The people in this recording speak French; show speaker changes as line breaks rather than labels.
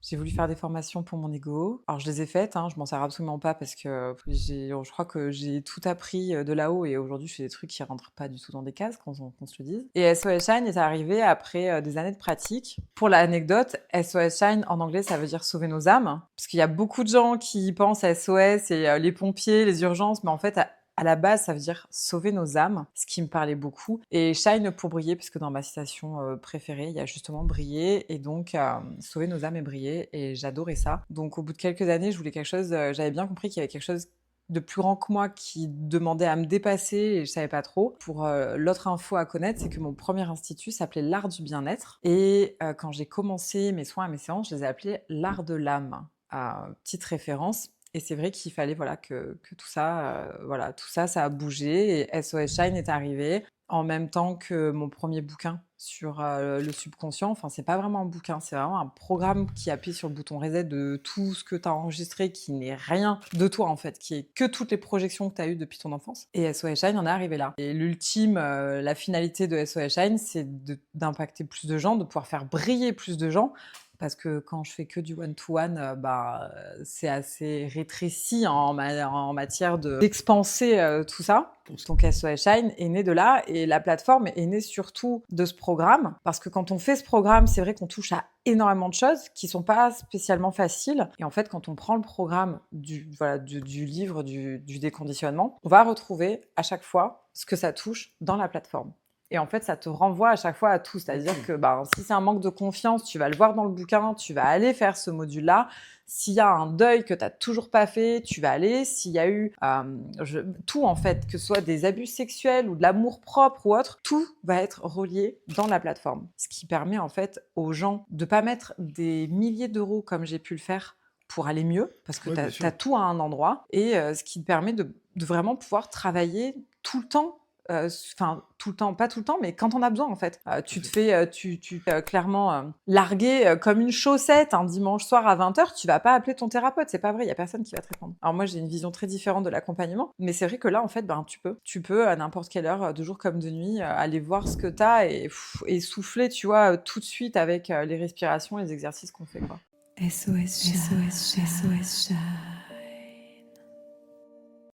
J'ai voulu faire des formations pour mon ego. Alors je les ai faites, hein, je m'en sers absolument pas parce que je crois que j'ai tout appris de là-haut et aujourd'hui je fais des trucs qui rentrent pas du tout dans des cases, qu'on se le dise. Et SOS Shine est arrivé après des années de pratique. Pour l'anecdote, SOS Shine en anglais ça veut dire sauver nos âmes, parce qu'il y a beaucoup de gens qui pensent à SOS et les pompiers, les urgences, mais en fait à la base, ça veut dire sauver nos âmes, ce qui me parlait beaucoup. Et shine pour briller, puisque dans ma citation préférée, il y a justement briller, et donc sauver nos âmes et briller, et j'adorais ça. Donc au bout de quelques années, je voulais quelque chose, j'avais bien compris qu'il y avait quelque chose de plus grand que moi qui demandait à me dépasser et je savais pas trop. Pour l'autre info à connaître, c'est que mon premier institut s'appelait l'art du bien-être, et quand j'ai commencé mes soins et mes séances, je les ai appelés l'art de l'âme. Petite référence. Et c'est vrai qu'il fallait voilà, que tout ça, voilà, tout ça, ça a bougé. Et SOS Shine est arrivé en même temps que mon premier bouquin sur le subconscient. Enfin, c'est pas vraiment un bouquin, c'est vraiment un programme qui appuie sur le bouton reset de tout ce que tu as enregistré, qui n'est rien de toi en fait, qui est que toutes les projections que tu as eues depuis ton enfance. Et SOS Shine en est arrivé là. Et l'ultime, la finalité de SOS Shine, c'est d'impacter plus de gens, de pouvoir faire briller plus de gens. Parce que quand je fais que du one-to-one, c'est assez rétréci en matière d'expanser tout ça. Donc SOS Shine est né de là et la plateforme est née surtout de ce programme. Parce que quand on fait ce programme, c'est vrai qu'on touche à énormément de choses qui sont pas spécialement faciles. Et en fait, quand on prend le programme du livre du déconditionnement, on va retrouver à chaque fois ce que ça touche dans la plateforme. Et en fait, ça te renvoie à chaque fois à tout. C'est-à-dire que si c'est un manque de confiance, tu vas le voir dans le bouquin, tu vas aller faire ce module-là. S'il y a un deuil que tu n'as toujours pas fait, tu vas aller. S'il y a eu tout, en fait, que ce soit des abus sexuels ou de l'amour-propre ou autre, tout va être relié dans la plateforme. Ce qui permet, en fait, aux gens de ne pas mettre des milliers d'euros comme j'ai pu le faire pour aller mieux, parce que tu as tout à un endroit, et ce qui te permet de vraiment pouvoir travailler tout le temps. Enfin, tout le temps, pas tout le temps, mais quand on a besoin, en fait. Tu te fais clairement larguer comme une chaussette un dimanche soir à 20h, tu vas pas appeler ton thérapeute, c'est pas vrai, il y a personne qui va te répondre. Alors moi, j'ai une vision très différente de l'accompagnement, mais c'est vrai que là, en fait, tu peux à n'importe quelle heure, de jour comme de nuit, aller voir ce que t'as et souffler, tu vois, tout de suite avec les respirations et les exercices qu'on fait, quoi.
SOS Chat. SOS Chat. SOS Chat.